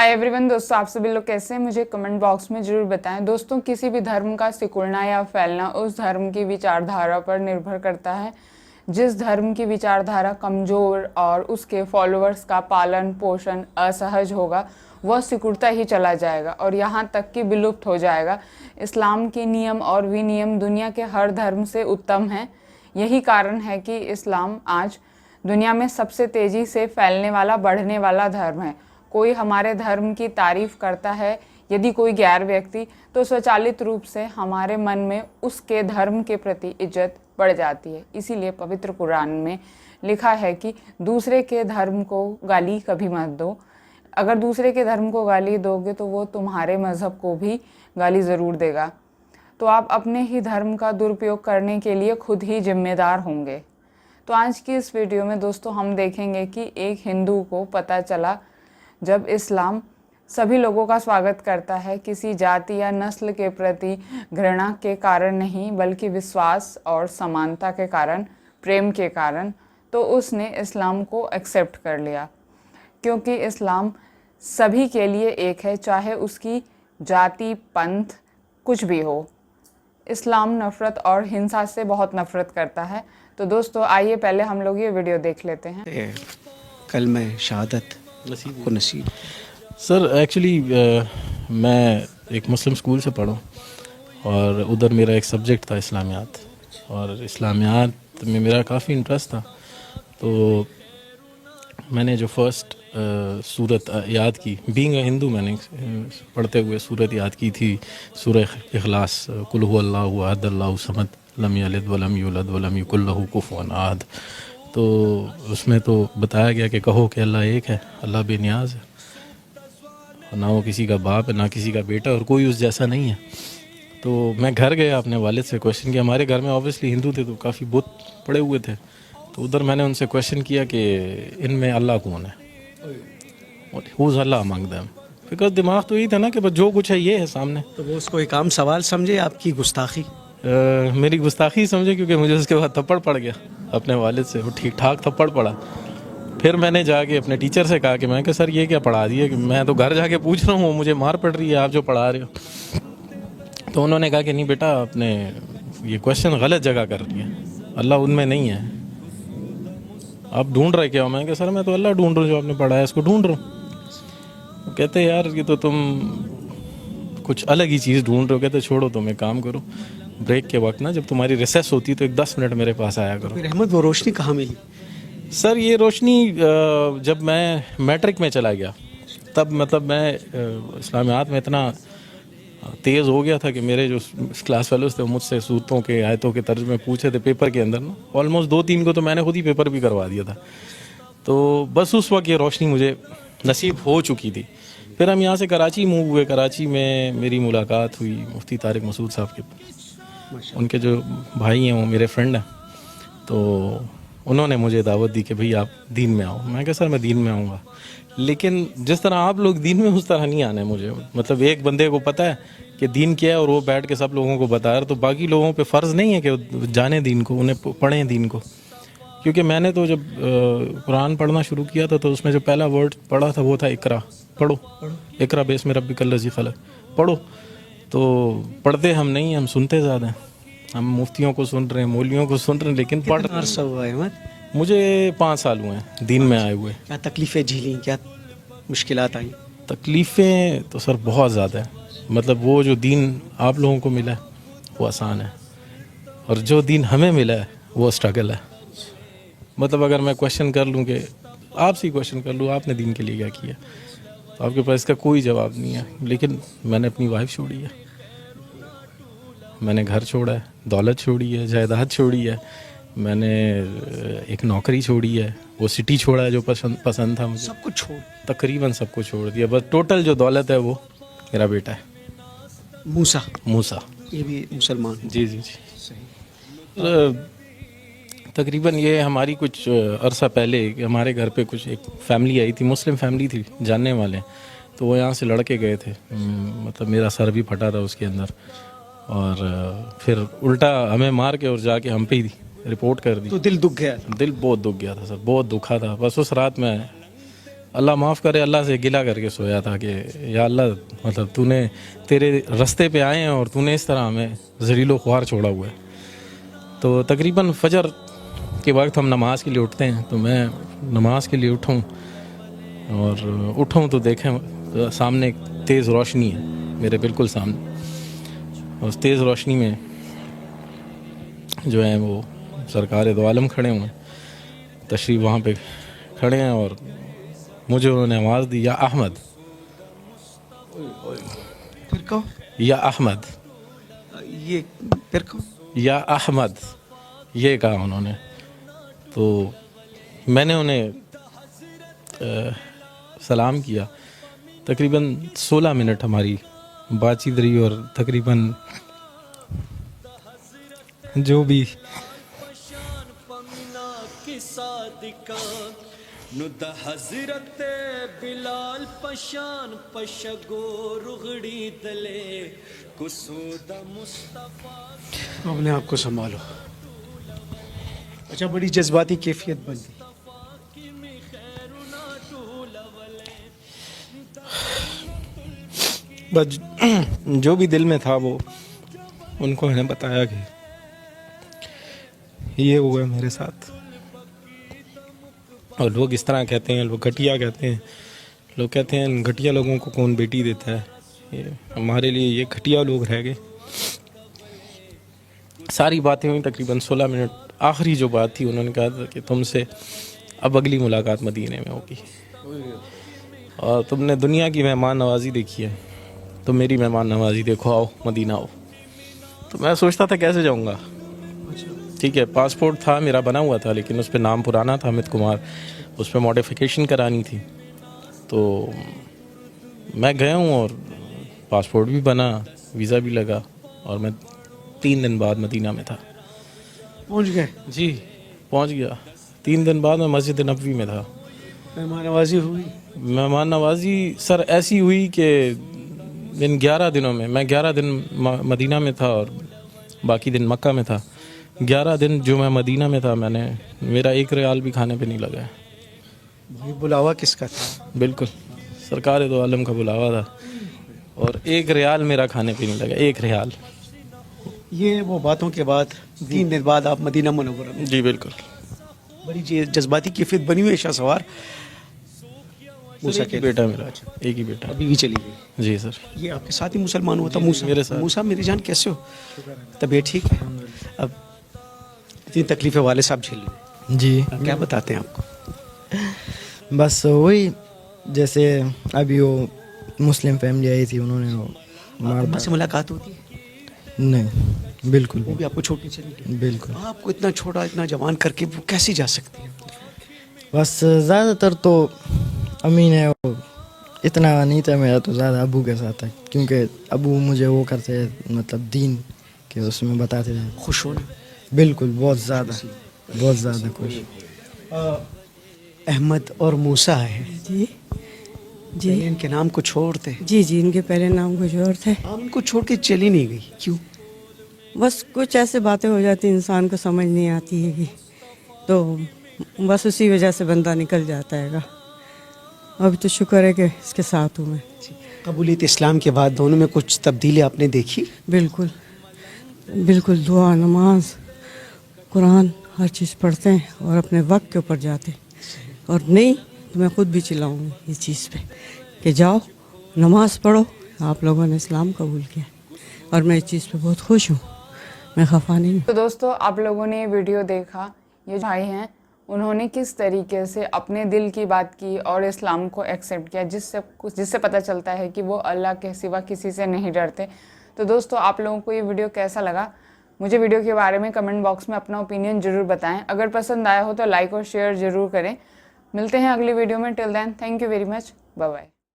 Hi everyone. दोस्तों आप सभी लोग कैसे हैं, मुझे कमेंट बॉक्स में ज़रूर बताएं। दोस्तों किसी भी धर्म का सिकुड़ना या फैलना उस धर्म की विचारधारा पर निर्भर करता है। जिस धर्म की विचारधारा कमज़ोर और उसके फॉलोअर्स का पालन पोषण असहज होगा वह सिकुड़ता ही चला जाएगा और यहाँ तक कि विलुप्त हो जाएगा। इस्लाम के नियम और विनियम दुनिया के हर धर्म से उत्तम हैं। यही कारण है कि इस्लाम आज दुनिया में सबसे तेज़ी से फैलने वाला बढ़ने वाला धर्म है। कोई हमारे धर्म की तारीफ़ करता है यदि कोई गैर व्यक्ति, तो स्वचालित रूप से हमारे मन में उसके धर्म के प्रति इज्जत बढ़ जाती है। इसीलिए पवित्र कुरान में लिखा है कि दूसरे के धर्म को गाली कभी मत दो। अगर दूसरे के धर्म को गाली दोगे तो वो तुम्हारे मज़हब को भी गाली ज़रूर देगा। तो आप अपने ही धर्म का दुरुपयोग करने के लिए खुद ही जिम्मेदार होंगे। तो आज की इस वीडियो में दोस्तों हम देखेंगे कि एक हिंदू को पता चला जब इस्लाम सभी लोगों का स्वागत करता है, किसी जाति या नस्ल के प्रति घृणा के कारण नहीं बल्कि विश्वास और समानता के कारण, प्रेम के कारण, तो उसने इस्लाम को एक्सेप्ट कर लिया। क्योंकि इस्लाम सभी के लिए एक है, चाहे उसकी जाति पंथ कुछ भी हो। इस्लाम नफ़रत और हिंसा से बहुत नफ़रत करता है। तो दोस्तों आइए पहले हम लोग ये वीडियो देख लेते हैं। कलमे शहादत को नसीब। सर एक्चुअली मैं एक मुस्लिम स्कूल से पढ़ा और उधर मेरा एक सब्जेक्ट था इस्लामियात, और इस्लामियात में मेरा काफ़ी इंटरेस्ट था। तो मैंने जो फर्स्ट सूरत याद की, बीइंग अ हिंदू, मैंने पढ़ते हुए सूरत याद की थी, सूरह इखलास, कुल हु अल्लाहु अहद अल्लाहु समद लम यलिद वलम यूलद वलम यकुल लहू कुफुवन अहद। तो उसमें तो बताया गया कि कहो कि अल्लाह एक है, अल्लाह बेनियाज है, ना वो किसी का बाप है ना किसी का बेटा, और कोई उस जैसा नहीं है। तो मैं घर गया, अपने वालिद से क्वेश्चन किया। हमारे घर में ऑब्वियसली हिंदू थे तो काफ़ी बुत पड़े हुए थे। तो उधर मैंने उनसे क्वेश्चन किया कि इनमें अल्लाह कौन है, who's Allah among them. Because दिमाग तो यही था ना कि बस जो कुछ है ये है सामने। तो वो उसको एक आम सवाल समझे, आपकी गुस्ताखी? मेरी गुस्ताखी समझे, क्योंकि मुझे उसके बाद थप्पड़ पड़ गया अपने वालिद से, वो ठीक ठाक थप्पड़ पड़ा। फिर मैंने जाके अपने टीचर से कहा कि मैं सर ये क्या पढ़ा दिए, कि मैं तो घर जाके पूछ रहा हूँ, मुझे मार पड़ रही है आप जो पढ़ा रहे हो। तो उन्होंने कहा कि नहीं बेटा, आपने ये क्वेश्चन गलत जगह कर दिया, अल्लाह उनमें नहीं है, आप ढूंढ रहे क्या हो? मैं सर मैं तो अल्लाह ढूंढ रहा हूँ, जो आपने पढ़ा है इसको ढूंढ रहा हूँ। कहते यार ये तो तुम कुछ अलग ही चीज़ ढूंढ रहे हो। कहते छोड़ो, तुम एक काम करो, ब्रेक के वक्त ना जब तुम्हारी रिसेस होती है तो एक 10 मिनट मेरे पास आया करो। फिर अहमद वो रोशनी कहाँ मिली? सर ये रोशनी जब मैं मैट्रिक में चला गया तब मतलब मैं इस्लामियात में इतना तेज़ हो गया था कि मेरे जो क्लास फेलोज थे मुझसे सूरतों के आयतों के तर्जुमे पूछे थे पेपर के अंदर ना, ऑलमोस्ट 2-3 को तो मैंने खुद ही पेपर भी करवा दिया था। तो बस उस वक्त ये रोशनी मुझे नसीब हो चुकी थी। फिर हम यहाँ से कराची मूव हुए। कराची में मेरी मुलाकात हुई मुफ्ती तारिक मसूद साहब के, उनके जो भाई हैं वो मेरे फ्रेंड हैं। तो उन्होंने मुझे दावत दी कि भाई आप दीन में आओ। मैं कहा सर मैं दीन में आऊँगा, लेकिन जिस तरह आप लोग दीन में उस तरह नहीं आना है मुझे। मतलब एक बंदे को पता है कि दीन क्या है और वो बैठ के सब लोगों को बता रहा, तो बाकी लोगों पे फ़र्ज़ नहीं है कि जाने दीन को, उन्हें पढ़ें दीन को। क्योंकि मैंने तो जब कुरान पढ़ना शुरू किया था तो उसमें जो पहला वर्ड पढ़ा था वो था इकरा, पढ़ो, इकरा बेस्म रब्बिकल लज़ी खलक़, पढ़ो। तो पढ़ते हम नहीं, हम सुनते ज़्यादा हैं। हम मुफ्तियों को सुन रहे हैं, मौलवियों को सुन रहे हैं, लेकिन पढ़ अरसा हुआ है? मुझे 5 साल हुए हैं दीन में आए हुए। क्या तकलीफ़ें झेली, क्या मुश्किलात आई? तकलीफ़ें तो सर बहुत ज़्यादा है। मतलब वो जो दीन आप लोगों को मिला है वो आसान है, और जो दीन हमें मिला है वो स्ट्रगल है। मतलब अगर मैं क्वेश्चन कर लूँ कि आपसे ही क्वेश्चन कर लूँ आपने दीन के लिए क्या किया, तो आपके पास इसका कोई जवाब नहीं है। लेकिन मैंने अपनी वाइफ छोड़ी है, मैंने घर छोड़ा है, दौलत छोड़ी है, जायदाद छोड़ी है, मैंने एक नौकरी छोड़ी है, वो सिटी छोड़ा है जो पसंद था मुझे, सब कुछ छोड़, तकरीबन सब कुछ छोड़ दिया। बस टोटल जो दौलत है वो मेरा बेटा है, मूसा। ये भी मुसलमान? जी जी जी। तकरीबन ये हमारी कुछ अरसा पहले हमारे घर पे कुछ एक फैमिली आई थी, मुस्लिम फैमिली थी, जानने वाले, तो वो यहाँ से लड़के गए थे। मतलब मेरा सर भी फटा था उसके अंदर, और फिर उल्टा हमें मार के और जाके हम पे ही रिपोर्ट कर दी। तो दिल दुख गया? दिल बहुत दुख गया था सर, बहुत दुखा था। बस उस रात मैं अल्लाह माफ़ करे, अल्लाह से गिला करके सोया था कि या अल्लाह मतलब तूने तेरे रास्ते पे आए हैं और तूने इस तरह हमें ज़लीलो ख्वार छोड़ा हुआ है। तो तकरीबन फजर के वक्त हम नमाज के लिए उठते हैं, तो मैं नमाज के लिए उठूँ और उठूँ तो देखें तो सामने एक तेज़ रोशनी है मेरे बिल्कुल सामने। उस तेज़ रोशनी में जो है वो सरकार दो आलम खड़े हुए हैं, तशरीफ़ वहाँ पे खड़े हैं और मुझे उन्होंने आवाज़ दी, या अहमद, फिर कहो, या अहमद, ये फिर कहो, या अहमद, ये कहा उन्होंने। तो मैंने उन्हें सलाम किया। तकरीबन 16 मिनट हमारी बातचीत रही और तकरीबन जो भी अपने आप को संभालो। अच्छा, बड़ी जज्बाती कैफियत बन गई। बस जो भी दिल में था वो उनको मैंने बताया कि ये हुआ है मेरे साथ। और लोग इस तरह कहते हैं, लोग घटिया कहते हैं, लोग कहते हैं घटिया लोगों को कौन बेटी देता है। ये हमारे लिए ये घटिया लोग रह गए। सारी बातें हुई तकरीबन 16 मिनट। आखिरी जो बात थी उन्होंने कहा था कि तुमसे अब अगली मुलाकात मदीने में होगी और तुमने दुनिया की मेहमान नवाजी देखी है, तो मेरी मेहमान नवाजी देखो, आओ मदीना आओ। तो मैं सोचता था कैसे जाऊँगा। ठीक है, पासपोर्ट था मेरा बना हुआ था, लेकिन उस पर नाम पुराना था अमित कुमार, उस पर मॉडिफिकेशन करानी थी। तो मैं गया हूँ और पासपोर्ट भी बना, वीज़ा भी लगा और मैं 3 दिन बाद मदीना में था। पहुंच गए? जी पहुँच गया। 3 दिन बाद मैं मस्जिद नबवी में था। मेहमान नवाजी हुई? मेहमान नवाजी सर ऐसी हुई कि इन 11 दिनों में मैं 11 दिन मदीना में था और बाकी दिन मक्का में था। 11 दिन जो मैं मदीना में था, मेरा 1 रियाल भी खाने पे नहीं लगा है। भाई बुलावा किसका था? बिल्कुल सरकार दो आलम का बुलावा था और 1 रियाल मेरा खाने पे नहीं लगा, 1 रियाल। ये वो बातों के बाद 3 दिन बाद आप मदीना मुनव्वरा में? जी बिल्कुल। बड़ी जज्बाती कैफियत बनी हुई है शाहसवार। मूसा एक ही बेटा मेरा, एक ही बेटा। अभी भी चली गई? जी सर। ये आपके साथ ही मुसलमान हुआ था मूसा? मेरे साथ। मूसा मेरी जान कैसे हो? तबीयत ठीक है? अब इतनी तकलीफें वाले साहब झेल रहे जी। हैं, क्या बताते हैं आपको? बस वही, जैसे अभी वो मुस्लिम फैमिली आई थी, उन्होंने वो माँ से मुलाकात होती है? नहीं, बिल्कुल वो भी आपको छोटी चली गई? बिल्कुल। आपको इतना छोटा इतना जवान करके वो कैसे जा सकती है? बस ज़्यादातर तो अमीन है, वो इतना नहीं था मेरा, तो ज़्यादा अबू के साथ था, क्योंकि अबू मुझे वो करते मतलब दीन के उसमें बताते थे। खुश होना? बिल्कुल, बहुत ज़्यादा खुश। अहमद और मूसा है जी जी। पहले इनके नाम को छोड़ते? जी जी, इनके पहले नाम कुछ और थे। आप इनको छोड़ के चली नहीं गई, क्यों? बस कुछ ऐसे बातें हो जाती इंसान को समझ नहीं आती है कि, तो बस उसी वजह से बंदा निकल जाता है। अभी तो शुक्र है कि इसके साथ हूँ मैं। कबूलियत इस्लाम के बाद दोनों में कुछ तब्दीली आपने देखी? बिल्कुल बिल्कुल, दुआ नमाज कुरान हर चीज़ पढ़ते हैं और अपने वक्त के ऊपर जाते हैं। और नहीं तो मैं खुद भी चिल्लाऊंगी इस चीज़ पे कि जाओ नमाज पढ़ो, आप लोगों ने इस्लाम कबूल किया और मैं इस चीज़ पे बहुत खुश हूँ, मैं खफा नहीं हूँ। तो दोस्तों आप लोगों ने ये वीडियो देखा, ये भाई हैं उन्होंने किस तरीके से अपने दिल की बात की और इस्लाम को एक्सेप्ट किया, जिससे पता चलता है कि वो अल्लाह के सिवा किसी से नहीं डरते। तो दोस्तों आप लोगों को ये वीडियो कैसा लगा, मुझे वीडियो के बारे में कमेंट बॉक्स में अपना ओपिनियन ज़रूर बताएं। अगर पसंद आया हो तो लाइक और शेयर ज़रूर करें। मिलते हैं अगली वीडियो में। Till then thank you very much, bye bye.